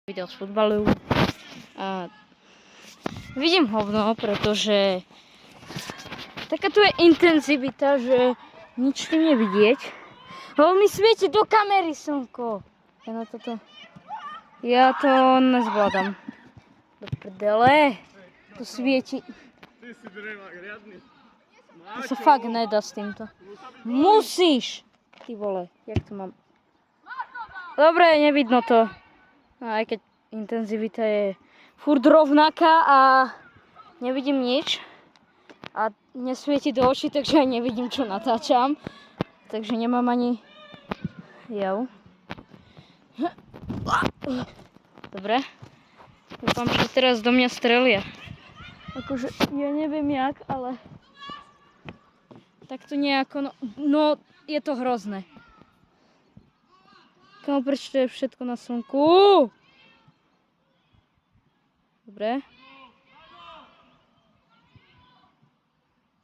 Video z futbalu a vidím hovno, pretože taká tu je intenzivita, že nič tu nevidieť. Lebo mi svieti do kamery slnko. Ja to nezvládam. Do prdele. Tu svieti. To sa fakt nedá s týmto. Musíš! Ty vole, jak to mám? Dobre, nevidno to. Aj keď intenzivita je furt rovnaká a nevidím nič. A nesvieti do očí, takže aj nevidím, čo natáčam. Takže nemám ani jav. Dobre. Dúfam, že teraz do mňa strelia. Akože ja neviem jak, ale tak to nejako, no je to hrozné. Kamo, prečo to je všetko na slnku? Dobre.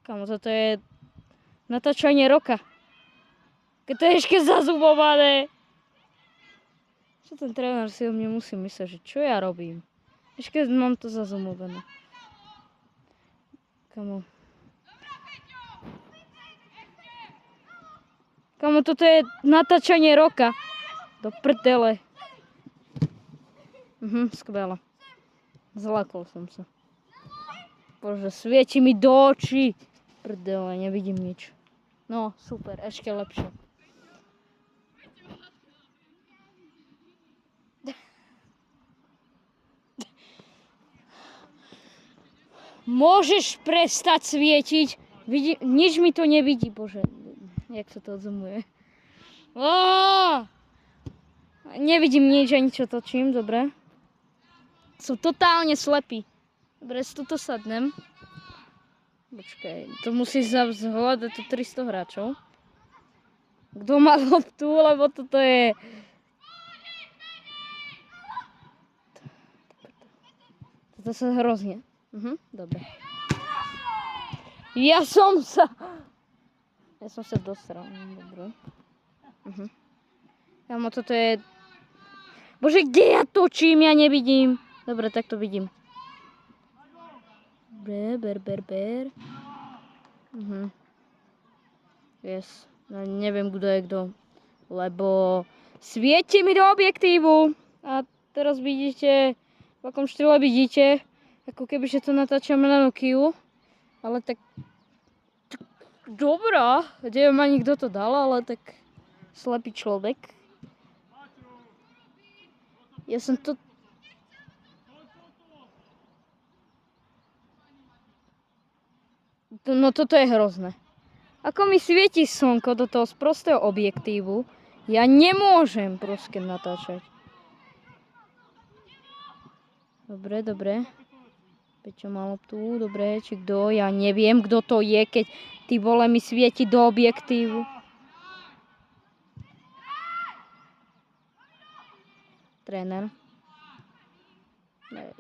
Kamo, toto je natáčanie roka. Keď to je ešte zazumované. Čo ten tréner si o mne musí mysleť, že čo ja robím? Ešte mám to zazumované. Kamo. Kamo, toto je natáčanie roka. Do prdele. Skvelé. Zlakol som sa. Bože, svieti mi do očí. Prdele, nevidím nič. No, super, ešte lepšie. Môžeš prestať svietiť? Nič mi to nevidí, bože. Jak sa to odzumuje. Nevidím nič, ani čo točím, dobre. Som totálne slepý. Dobre, si tuto sadnem. Počkaj, to musí zhľadať tu 300 hráčov. Kto má loptu, lebo toto je... Toto sa hrozne. Dobre. Ja som sa dostal. Dobre. Kámo, toto je... Bože, kde ja točím? Ja nevidím. Dobre, tak to vidím. Ber. Yes. No, neviem, kto je kto. Lebo svieti mi do objektívu. A teraz vidíte, v akom štýle vidíte, ako keby, že to natáčam na Nokiu. Ale tak... Dobrá. Neviem ani, kto to dal, ale tak... Slepý človek. Ja som to... No toto je hrozné. Ako mi svieti slnko do toho sprostého objektívu, ja nemôžem proste natáčať. Dobre. Peťo má loptu, dobre, či kto? Ja neviem, kto to je, keď ty vole mi svieti do objektívu. Tréner.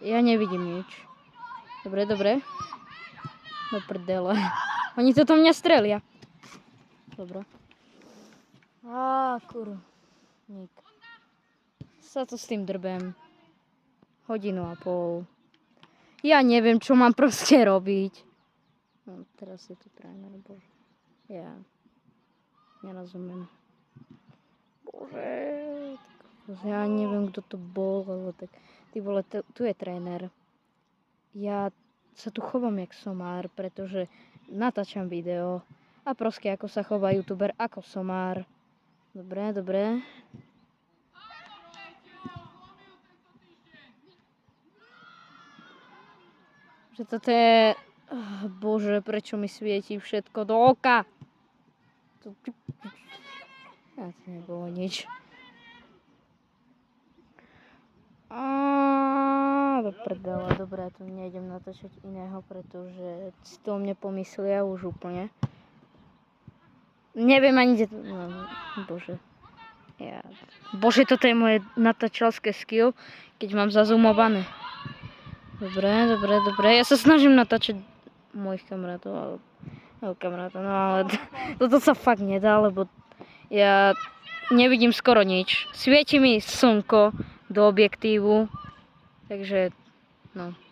Ja nevidím nič. Dobre. Do prdele. Oni toto mňa strelia. Dobre. Kurva. Nik. Sa to s tým drbem. 1,5 hodiny. Ja neviem, čo mám proste robiť. No, teraz je tu tréner, bože. Ja nerozumiem. Bože. Ja neviem, kto to bol, ale tak... Ty vole, tu je tréner. Ja sa tu chovám jak somár, pretože natáčam video. A proste ako sa chová youtuber ako somár. Dobre. Že toto je... Bože, prečo mi svieti všetko do oka? To nebolo nič. Do prdele, dobre, ja tu nejdem natáčať iného, pretože si to o mne pomyslia už úplne. Neviem ani, kde to... No, bože. Bože, toto je moje natáčalské skill, keď mám zazumované. Dobre. Ja sa snažím natáčať mojich kamarátov, ale toto sa fakt nedá, lebo ja nevidím skoro nič. Svieti mi slnko do objektívu. Takže, no.